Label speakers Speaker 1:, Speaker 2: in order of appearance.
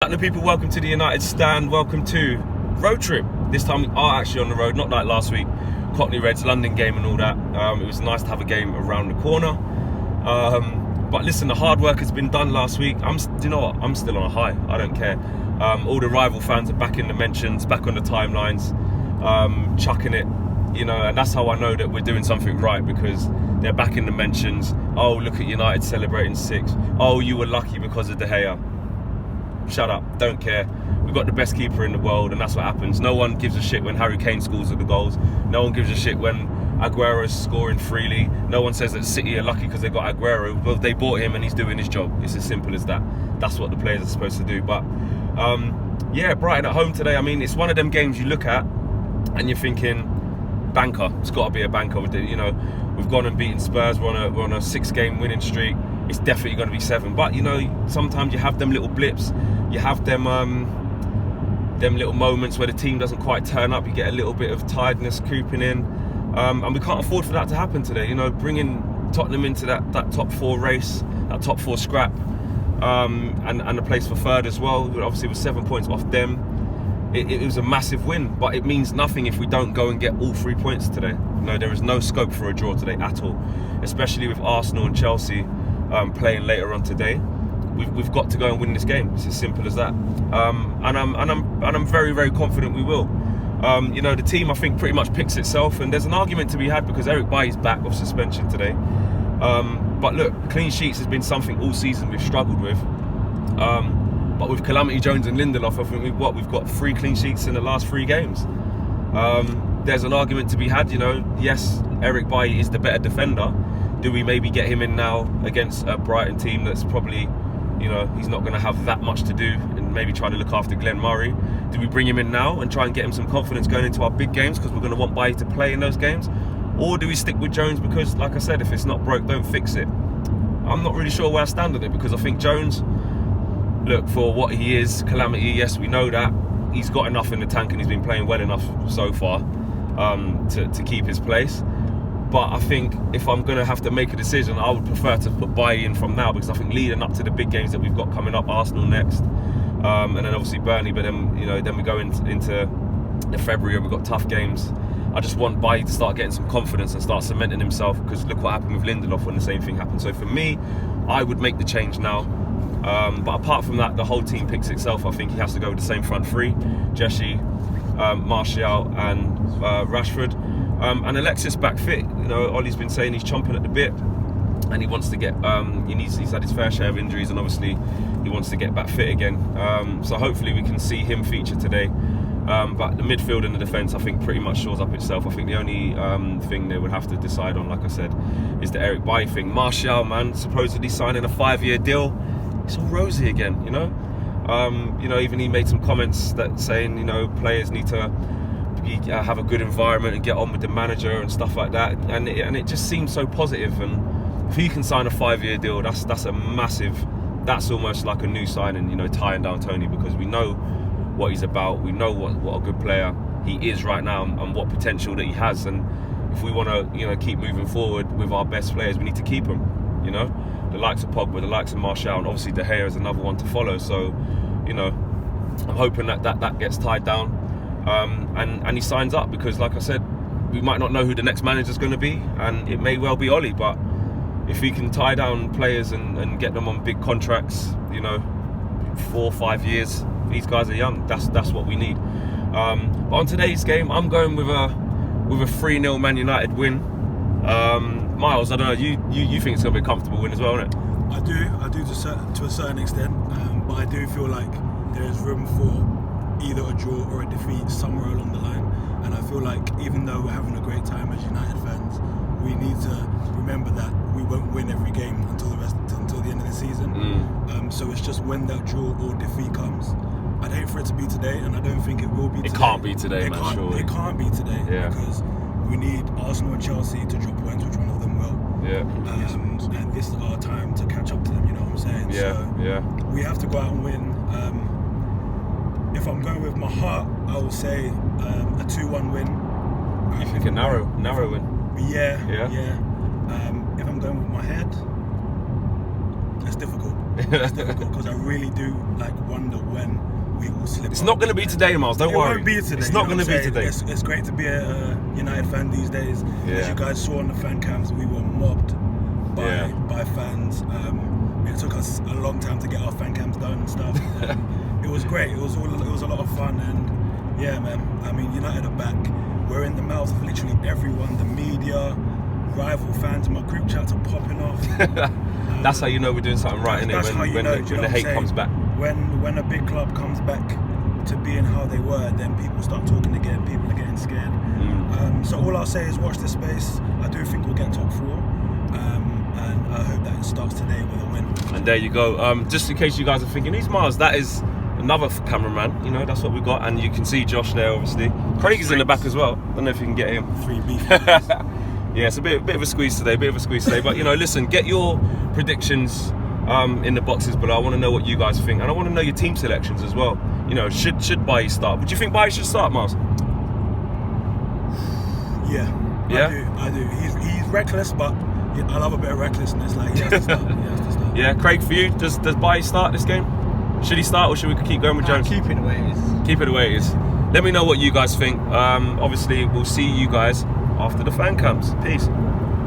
Speaker 1: Tottenham people, welcome to the United Stand. Welcome to road trip. This time we are actually on the road, not like last week. Cockney Reds, London game and all that. It was nice to have a game around the corner. But listen, the hard work has been done last week. You know what? I'm still on a high. I don't care. All the rival fans are back in the mentions, back on the timelines, chucking it. You know, and that's how I know that we're doing something right, because they're back in the mentions. Oh, look at United celebrating 6. Oh, you were lucky because of De Gea. Shut up, don't care. We've got the best keeper in the world, and that's what happens. No one gives a shit when Harry Kane scores the goals. No one gives a shit when Aguero's scoring freely. No one says that City are lucky because they got Aguero. Well, they bought him and he's doing his job. It's as simple as that. That's what the players are supposed to do. But yeah, Brighton at home today. I mean, it's one of them games you look at and you're thinking, banker. It's got to be a banker. You know, we've gone and beaten Spurs. We're on a 6-game winning streak. It's definitely going to be 7. But you know, sometimes you have them little blips. You have them little moments where the team doesn't quite turn up. You get a little bit of tiredness creeping in, and we can't afford for that to happen today. You know, bringing Tottenham into that top 4 race, that top 4 scrap, and a place for third as well. Obviously, with 7 points off them. It was a massive win, but it means nothing if we don't go and get all 3 points today. No, there is no scope for a draw today at all, especially with Arsenal and Chelsea playing later on today. We've got to go and win this game. It's as simple as that. And I'm very, very confident we will. You know, the team I think pretty much picks itself, and there's an argument to be had because Eric Bailly's back off suspension today. But look, clean sheets has been something all season we've struggled with. But with Calamity Jones and Lindelof, I think we've got 3 clean sheets in the last 3 games. There's an argument to be had, you know. Yes, Eric Bailly is the better defender. Do we maybe get him in now against a Brighton team that's probably, you know, he's not going to have that much to do, and maybe try to look after Glenn Murray? Do we bring him in now and try and get him some confidence going into our big games, because we're going to want Bailly to play in those games? Or do we stick with Jones because, like I said, if it's not broke, don't fix it? I'm not really sure where I stand on it, because I think Jones, look, for what he is, Calamity, yes, we know that. He's got enough in the tank and he's been playing well enough so far to keep his place. But I think if I'm going to have to make a decision, I would prefer to put Bailly in from now, because I think leading up to the big games that we've got coming up, Arsenal next, and then obviously Burnley, but then, you know, then we go into the February, we've got tough games. I just want Bailly to start getting some confidence and start cementing himself, because look what happened with Lindelof when the same thing happened. So for me, I would make the change now. But apart from that, the whole team picks itself. I think he has to go with the same front 3: Jesse, Martial and Rashford. And Alexis back fit. You know, Ollie's been saying he's chomping at the bit, and he wants to get. He's had his fair share of injuries, and obviously he wants to get back fit again. So hopefully we can see him feature today. But the midfield and the defence, I think, pretty much shores up itself. I think the only thing they would have to decide on, like I said, is the Eric Bailly thing. Martial, man, supposedly signing a 5-year deal. It's all rosy again, you know. You know, even he made some comments that saying, you know, players need to have a good environment and get on with the manager and stuff like that. And it just seems so positive. And if he can sign a 5-year deal, that's a massive. That's almost like a new signing, you know, tying down Tony, because we know what he's about. We know what a good player he is right now, and what potential that he has. And if we want to, you know, keep moving forward with our best players, we need to keep them. You know, the likes of Pogba, the likes of Martial, and obviously De Gea is another one to follow. So, you know, I'm hoping that gets tied down, and he signs up, because, like I said, we might not know who the next manager's going to be, and it may well be Ollie. But if he can tie down players and get them on big contracts, you know, 4 or 5 years, these guys are young. That's what we need. But on today's game, I'm going with a 3-0 Man United win. Miles, I don't know, you think it's going to be a comfortable win as well, isn't it?
Speaker 2: I do to a certain extent, but I do feel like there is room for either a draw or a defeat somewhere along the line. And I feel like even though we're having a great time as United fans, we need to remember that we won't win every game until the end of the season. So it's just when that draw or defeat comes. I'd hate for it to be today, and I don't think it will be today.
Speaker 1: It can't be today, man, surely.
Speaker 2: It can't be today,
Speaker 1: yeah.
Speaker 2: Because we need Arsenal and Chelsea to drop points, which one of them will.
Speaker 1: Yeah.
Speaker 2: And this is our time to catch up to them, you know what I'm saying?
Speaker 1: Yeah,
Speaker 2: so
Speaker 1: yeah.
Speaker 2: We have to go out and win. If I'm going with my heart, I will say a 2-1 win.
Speaker 1: You think a narrow win?
Speaker 2: Yeah. If I'm going with my head, it's difficult. It's difficult, because I really do wonder when slip
Speaker 1: It's
Speaker 2: up.
Speaker 1: not going to be today, Miles. Don't worry.
Speaker 2: It won't be today.
Speaker 1: It's not going to be today.
Speaker 2: It's great to be a United fan these days.
Speaker 1: Yeah.
Speaker 2: As you guys saw on the fan cams, we were mobbed by fans. It took us a long time to get our fan cams done and stuff. It was great. It was a lot of fun, and yeah, man. I mean, United are back. We're in the mouths of literally everyone. The media, rival fans, my group chats are popping off.
Speaker 1: That's how you know we're doing something right, innit?
Speaker 2: That's how you know,
Speaker 1: When the hate comes back.
Speaker 2: When a big club comes back to being how they were, then people start talking again. People are getting scared. So all I'll say is watch this space. I do think we'll get top 4, and I hope that it starts today with a win.
Speaker 1: And there you go. Just in case you guys are thinking, who's Miles? That is another cameraman. You know, that's what we got, and you can see Josh there, obviously. Craig is in the back as well. Don't know if you can get him.
Speaker 2: 3 beef.
Speaker 1: Yeah, it's a bit of a squeeze today, But you know, listen, get your predictions in the boxes below. I want to know what you guys think, and I want to know your team selections as well. You know, should Bailly start? Would you think Bailly should start, Miles?
Speaker 2: Yeah. I do. He's reckless, but I love a bit of recklessness. Like he has to start.
Speaker 1: Yeah, Craig, for you, does Bailly start this game? Should he start, or should we keep going with Jones?
Speaker 3: Keep it the way it is.
Speaker 1: Keep it the way it is. Let me know what you guys think. Obviously, we'll see you guys after the fan cams. Peace.